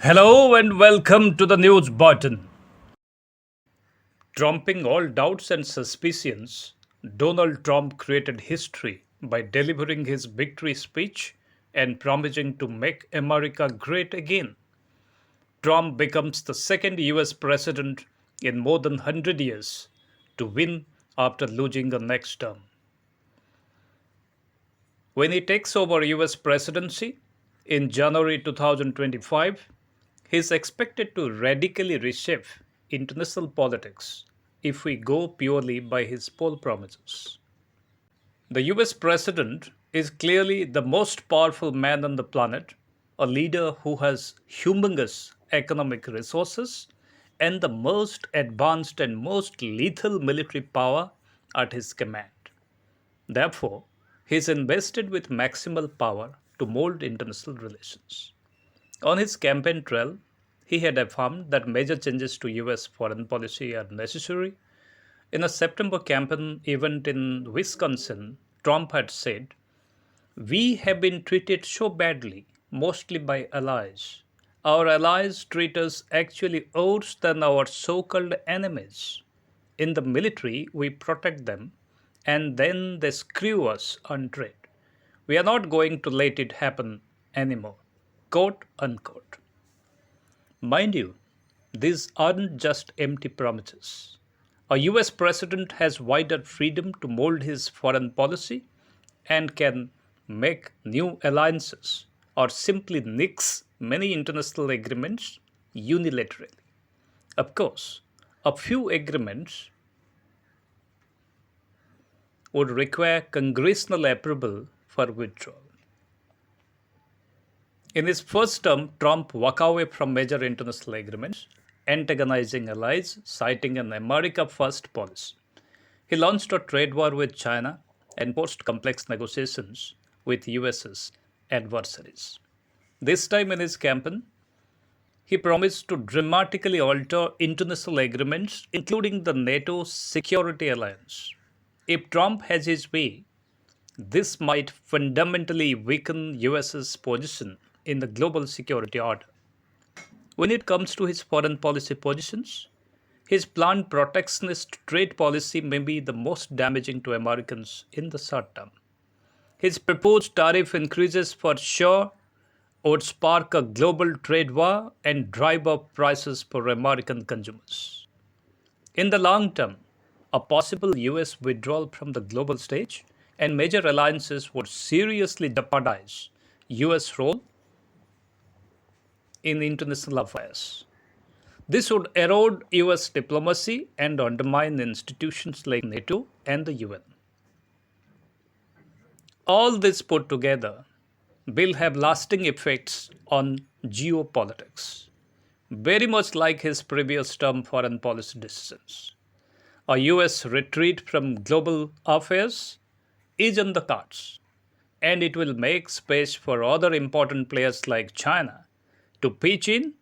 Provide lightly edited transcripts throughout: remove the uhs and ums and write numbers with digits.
Hello and welcome to the news button. Trumping all doubts and suspicions, Donald Trump created history by delivering his victory speech and promising to make America great again. Trump becomes the second US president in more than 100 years to win after losing the next term. When he takes over US presidency in January 2025, he is expected to radically reshape international politics if we go purely by his poll promises. The US president is clearly the most powerful man on the planet, a leader who has humongous economic resources and the most advanced and most lethal military power at his command. Therefore, he is invested with maximal power to mold international relations. On his campaign trail, he had affirmed that major changes to US foreign policy are necessary. In a September campaign event in Wisconsin, Trump had said, "We have been treated so badly, mostly by allies. Our allies treat us actually worse than our so called enemies. In the military, we protect them, and then they screw us on trade. We are not going to let it happen anymore." Quote unquote. Mind you, these aren't just empty promises. A US president has wider freedom to mold his foreign policy and can make new alliances or simply nix many international agreements unilaterally. Of course, a few agreements would require congressional approval for withdrawal. In his first term, Trump walked away from major international agreements, antagonizing allies, citing an America First policy. He launched a trade war with China and forced complex negotiations with US's adversaries. This time in his campaign, he promised to dramatically alter international agreements, including the NATO Security Alliance. If Trump has his way, this might fundamentally weaken US's position in the global security order. When it comes to his foreign policy positions, his planned protectionist trade policy may be the most damaging to Americans in the short term. His proposed tariff increases for sure would spark a global trade war and drive up prices for American consumers. In the long term, a possible US withdrawal from the global stage and major alliances would seriously jeopardize US role in international affairs. This would erode US diplomacy and undermine institutions like NATO and the UN. All this put together will have lasting effects on geopolitics, very much like his previous term foreign policy decisions. A US retreat from global affairs is on the cards, and it will make space for other important players like China to pitch in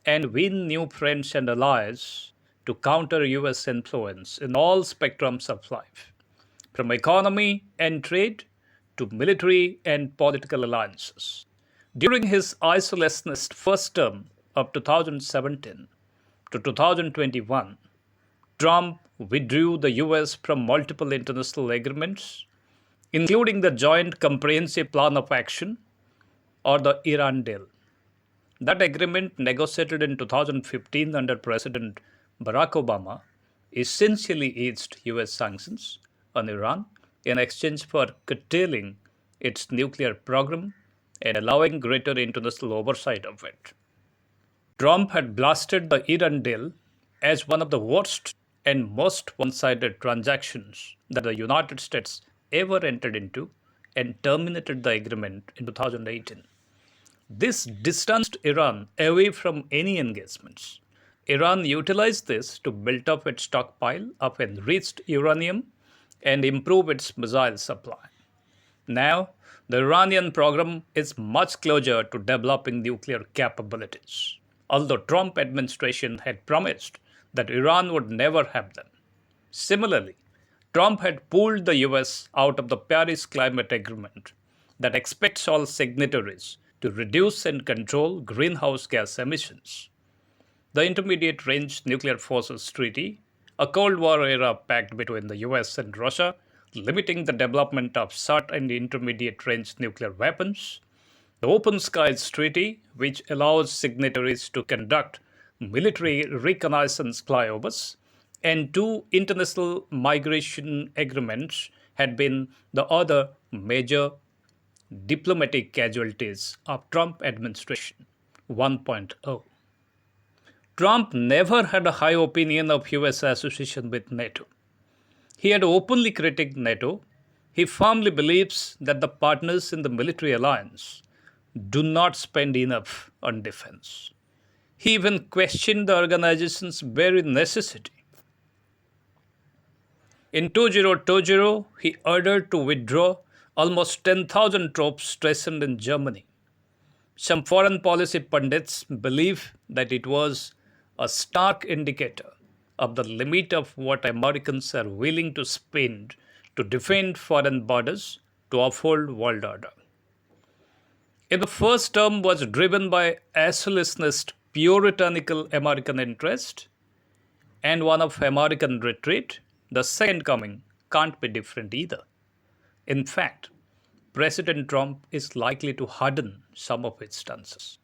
and win new friends and allies to counter US influence in all spectrums of life, from economy and trade to military and political alliances. During his isolationist first term of 2017 to 2021, Trump withdrew the US from multiple international agreements, including the Joint Comprehensive Plan of Action or the Iran deal. That agreement, negotiated in 2015 under President Barack Obama, essentially eased US sanctions on Iran in exchange for curtailing its nuclear program and allowing greater international oversight of it. Trump had blasted the Iran deal as one of the worst and most one sided transactions that the United States ever entered into and terminated the agreement in 2018. This distanced Iran away from any engagements. Iran utilized this to build up its stockpile of enriched uranium and improve its missile supply. Now, the Iranian program is much closer to developing nuclear capabilities, although Trump administration had promised that Iran would never have them. Similarly, Trump had pulled the US out of the Paris Climate Agreement that expects all signatories to reduce and control greenhouse gas emissions. The Intermediate Range Nuclear Forces Treaty, a Cold War era pact between the US and Russia, limiting the development of short and intermediate range nuclear weapons. The Open Skies Treaty, which allows signatories to conduct military reconnaissance flyovers, and two international migration agreements had been the other major diplomatic casualties of Trump administration 1.0. Trump never had a high opinion of US association with NATO. He had openly critiqued NATO. He firmly believes that the partners in the military alliance do not spend enough on defense. He even questioned the organization's very necessity. In 2020, he ordered to withdraw almost 10,000 troops stationed in Germany. Some foreign policy pundits believe that it was a stark indicator of the limit of what Americans are willing to spend to defend foreign borders to uphold world order. In the first term was driven by isolationist puritanical American interest and one of American retreat. The second coming can't be different either. In fact, President Trump is likely to harden some of its stances.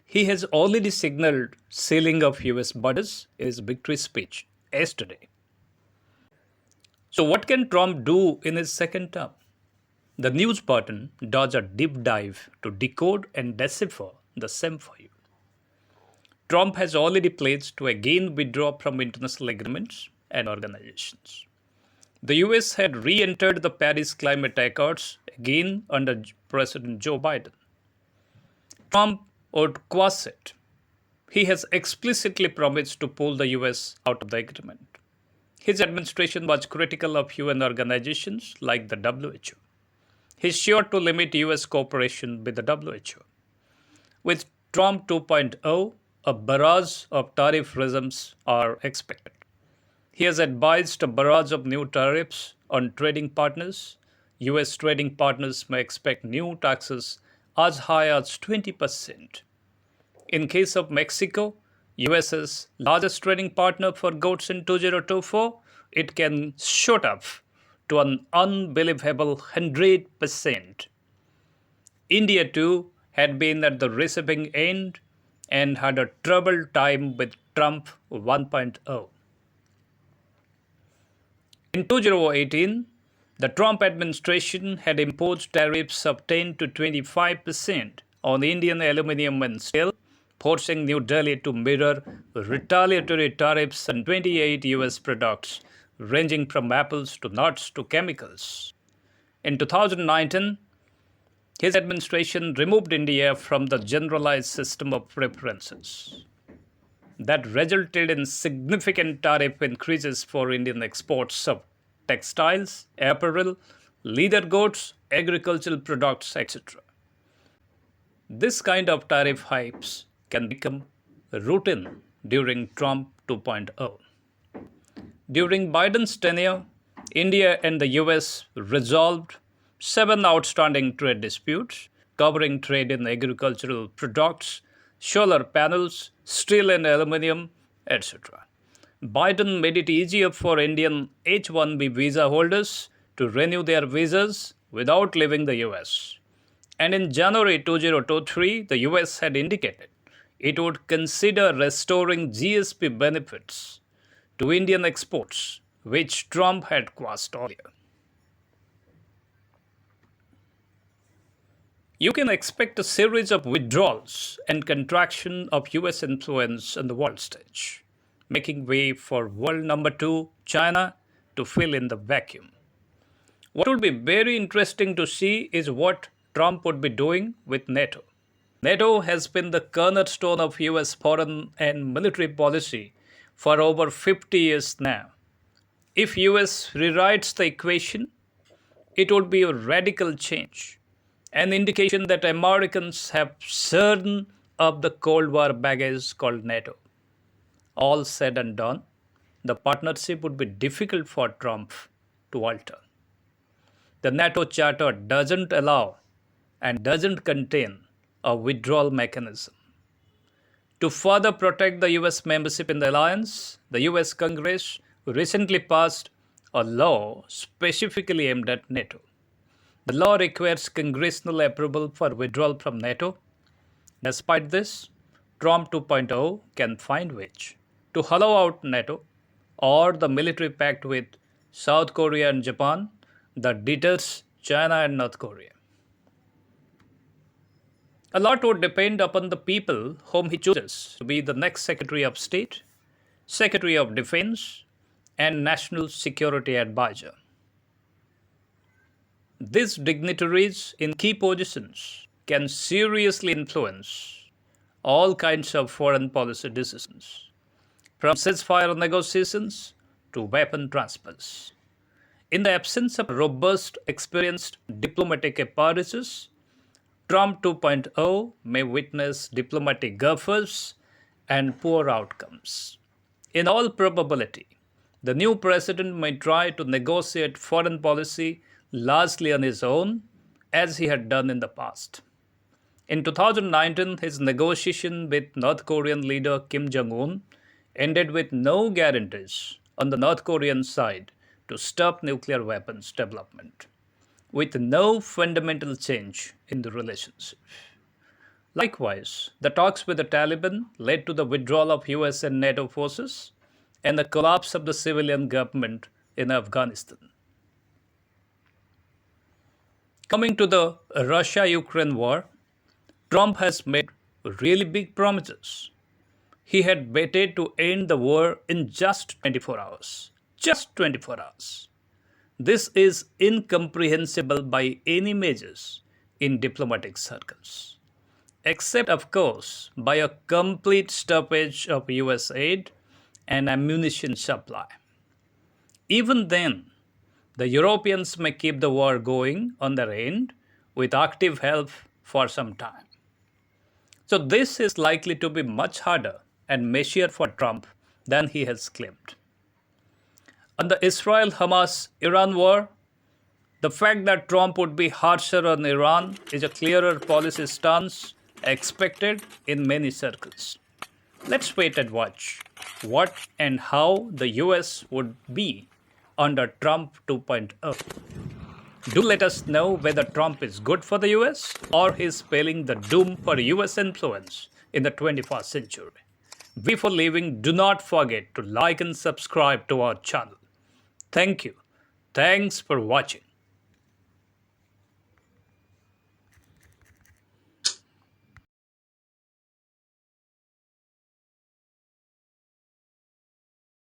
He has already signaled sealing of US borders in his victory speech yesterday. So what can Trump do in his second term? The news button does a deep dive to decode and decipher the same for you. Trump has already pledged to again withdraw from international agreements and organizations. The US had re-entered the Paris Climate Accords again under President Joe Biden. Trump would quash it. He has explicitly promised to pull the US out of the agreement. His administration was critical of UN organizations like the WHO. He is sure to limit US cooperation with the WHO. With Trump 2.0, a barrage of tariff regimes are expected. He has advised a barrage of new tariffs on trading partners. US trading partners may expect new taxes as high as 20%. In case of Mexico, US's largest trading partner for goods in 2024, it can shoot up to an unbelievable 100%. India too had been at the receiving end and had a troubled time with Trump 1.0. In 2018, the Trump administration had imposed tariffs of 10 to 25% on Indian aluminum and steel, forcing New Delhi to mirror retaliatory tariffs on 28 US products, ranging from apples to nuts to chemicals. In 2019, his administration removed India from the generalized system of preferences. That resulted in significant tariff increases for Indian exports of textiles, apparel, leather goods, agricultural products, etc. This kind of tariff hikes can become routine during Trump 2.0. During Biden's tenure, India and the US resolved 7 outstanding trade disputes covering trade in agricultural products, solar panels, steel and aluminum, etc. Biden made it easier for Indian H-1B visa holders to renew their visas without leaving the US. And in January 2023, the US had indicated it would consider restoring GSP benefits to Indian exports, which Trump had quashed earlier. You can expect a series of withdrawals and contraction of US influence on the world stage, making way for world number 2, China, to fill in the vacuum. What would be very interesting to see is what Trump would be doing with NATO. NATO has been the cornerstone of US foreign and military policy for over 50 years now. If US rewrites the equation, it would be a radical change, an indication that Americans have certain of the Cold War baggage called NATO. All said and done, the partnership would be difficult for Trump to alter. The NATO Charter doesn't allow and doesn't contain a withdrawal mechanism. To further protect the US membership in the alliance, the US Congress recently passed a law specifically aimed at NATO. The law requires congressional approval for withdrawal from NATO. Despite this, Trump 2.0 can find ways to hollow out NATO or the military pact with South Korea and Japan that deters China and North Korea. A lot would depend upon the people whom he chooses to be the next Secretary of State, Secretary of Defense, and National Security Advisor. These dignitaries in key positions can seriously influence all kinds of foreign policy decisions, from ceasefire negotiations to weapon transfers. In the absence of robust, experienced diplomatic apparatus, Trump 2.0 may witness diplomatic gaffe and poor outcomes. In all probability, the new president may try to negotiate foreign policy largely on his own, as he had done in the past. In 2019, his negotiation with North Korean leader Kim Jong-un ended with no guarantees on the North Korean side to stop nuclear weapons development, with no fundamental change in the relationship. Likewise, the talks with the Taliban led to the withdrawal of US and NATO forces and the collapse of the civilian government in Afghanistan. Coming to the Russia-Ukraine war, Trump has made really big promises. He had betted to end the war in just 24 hours. Just 24 hours. This is incomprehensible by any measures in diplomatic circles, except, of course, by a complete stoppage of US aid and ammunition supply. Even then, the Europeans may keep the war going on their end with active help for some time. So this is likely to be much harder and messier for Trump than he has claimed. On the Israel-Hamas-Iran war, the fact that Trump would be harsher on Iran is a clearer policy stance expected in many circles. Let's wait and watch what and how the US would be under Trump 2.0. Do let us know whether Trump is good for the US or he is spelling the doom for US influence in the 21st century. Before leaving, do not forget to like and subscribe to our channel. Thank you. Thanks for watching.